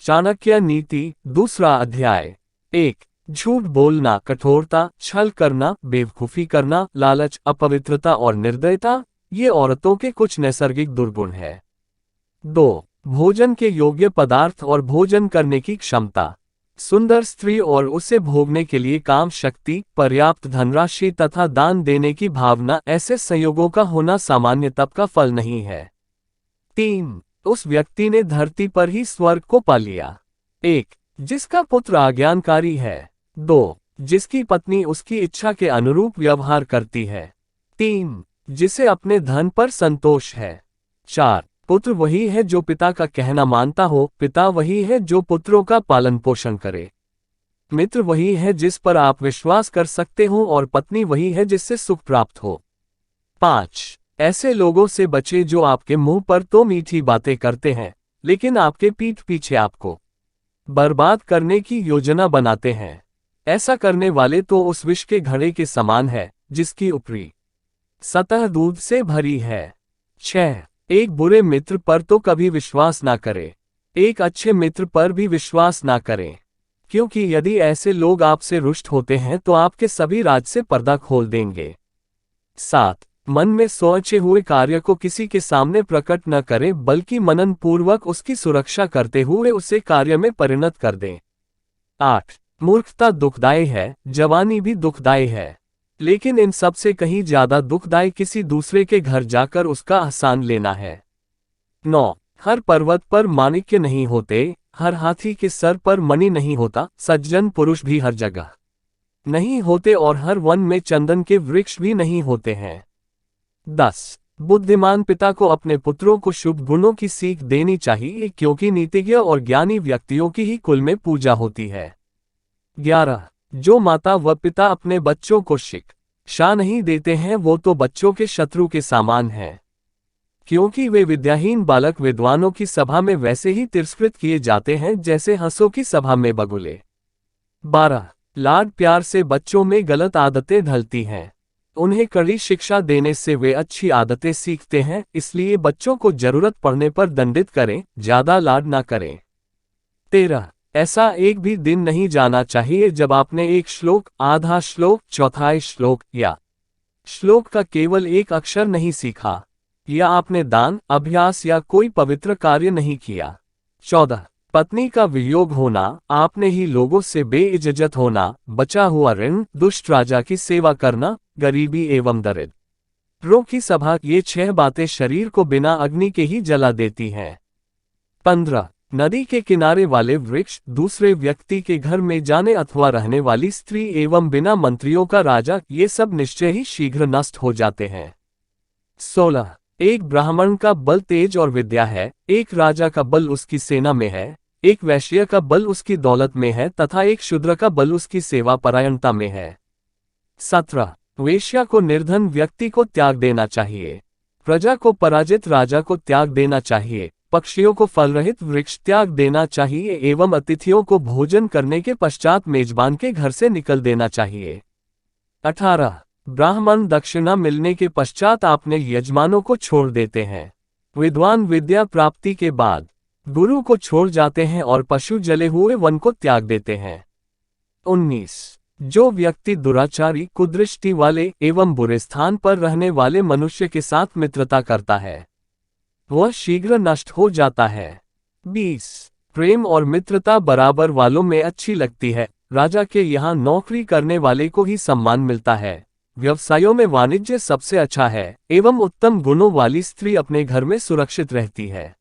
चाणक्य नीति, दूसरा अध्याय। 1। झूठ बोलना, कठोरता, छल करना, बेवकूफी करना, लालच, अपवित्रता और निर्दयता ये औरतों के कुछ नैसर्गिक दुर्गुण है। 2। भोजन के योग्य पदार्थ और भोजन करने की क्षमता, सुंदर स्त्री और उसे भोगने के लिए काम शक्ति, पर्याप्त धनराशि तथा दान देने की भावना, ऐसे संयोगों का होना सामान्य तप का फल नहीं है। 3। उस व्यक्ति ने धरती पर ही स्वर्ग को पा लिया। 1। जिसका पुत्र आज्ञाकारी है। 2। जिसकी पत्नी उसकी इच्छा के अनुरूप व्यवहार करती है। 3। जिसे अपने धन पर संतोष है। 4। पुत्र वही है जो पिता का कहना मानता हो, पिता वही है जो पुत्रों का पालन पोषण करे। मित्र वही है जिस पर आप विश्वास कर सकते हो और पत्नी वही है जिससे सुख प्राप्त हो। 5। ऐसे लोगों से बचे जो आपके मुंह पर तो मीठी बातें करते हैं, लेकिन आपके पीठ पीछे आपको बर्बाद करने की योजना बनाते हैं। ऐसा करने वाले तो उस विष के घड़े के समान है, जिसकी ऊपरी सतह दूध से भरी है। 6। एक बुरे मित्र पर तो कभी विश्वास ना करें, एक अच्छे मित्र पर भी विश्वास ना करें, क्योंकि यदि ऐसे लोग आपसे रुष्ट होते हैं तो आपके सभी राज से पर्दा खोल देंगे। 7। मन में सोचे हुए कार्य को किसी के सामने प्रकट न करें, बल्कि मनन पूर्वक उसकी सुरक्षा करते हुए उसे कार्य में परिणत कर दें। 8। मूर्खता दुखदायी है, जवानी भी दुखदायी है, लेकिन इन सब से कहीं ज्यादा दुखदायी किसी दूसरे के घर जाकर उसका एहसान लेना है। 9। हर पर्वत पर माणिक्य नहीं होते, हर हाथी के सर पर मणि नहीं होता, सज्जन पुरुष भी हर जगह नहीं होते और हर वन में चंदन के वृक्ष भी नहीं होते हैं। 10। बुद्धिमान पिता को अपने पुत्रों को शुभ गुणों की सीख देनी चाहिए, क्योंकि नीतिज्ञ और ज्ञानी व्यक्तियों की ही कुल में पूजा होती है। 11। जो माता व पिता अपने बच्चों को शिक्षा नहीं देते हैं वो तो बच्चों के शत्रु के समान हैं, क्योंकि वे विद्याहीन बालक विद्वानों की सभा में वैसे ही तिरस्कृत किए जाते हैं जैसे हंसों की सभा में बगुले। 12। लाड प्यार से बच्चों में गलत आदतें ढलती हैं, उन्हें कड़ी शिक्षा देने से वे अच्छी आदतें सीखते हैं, इसलिए बच्चों को जरूरत पड़ने पर दंडित करें, ज्यादा लाड ना करें। 13। ऐसा एक भी दिन नहीं जाना चाहिए जब आपने एक श्लोक, आधा श्लोक, चौथाई श्लोक या श्लोक का केवल एक अक्षर नहीं सीखा, या आपने दान, अभ्यास या कोई पवित्र कार्य नहीं किया। 14। पत्नी का वियोग होना, आपने ही लोगों से बेइज्जत होना, बचा हुआ ऋण, दुष्ट राजा की सेवा करना, गरीबी एवं दरिद्रों की सभा, ये 6 बातें शरीर को बिना अग्नि के ही जला देती हैं। 15। नदी के किनारे वाले वृक्ष, दूसरे व्यक्ति के घर में जाने अथवा रहने वाली स्त्री एवं बिना मंत्रियों का राजा, ये सब निश्चय ही शीघ्र नष्ट हो जाते हैं। 16। एक ब्राह्मण का बल तेज और विद्या है, एक राजा का बल उसकी सेना में है, एक वैश्य का बल उसकी दौलत में है तथा एक शूद्र का बल उसकी सेवा परायणता में है। 17। वेश्या को निर्धन व्यक्ति को त्याग देना चाहिए, प्रजा को पराजित राजा को त्याग देना चाहिए, पक्षियों को फलरहित वृक्ष त्याग देना चाहिए एवं अतिथियों को भोजन करने के पश्चात मेजबान के घर से निकल देना चाहिए। 18। ब्राह्मण दक्षिणा मिलने के पश्चात अपने यजमानों को छोड़ देते हैं, विद्वान विद्या प्राप्ति के बाद गुरु को छोड़ जाते हैं और पशु जले हुए वन को त्याग देते हैं। 19। जो व्यक्ति दुराचारी, कुदृष्टि वाले एवं बुरे स्थान पर रहने वाले मनुष्य के साथ मित्रता करता है वह शीघ्र नष्ट हो जाता है। 20। प्रेम और मित्रता बराबर वालों में अच्छी लगती है, राजा के यहाँ नौकरी करने वाले को ही सम्मान मिलता है, व्यवसायों में वाणिज्य सबसे अच्छा है एवं उत्तम गुणों वाली स्त्री अपने घर में सुरक्षित रहती है।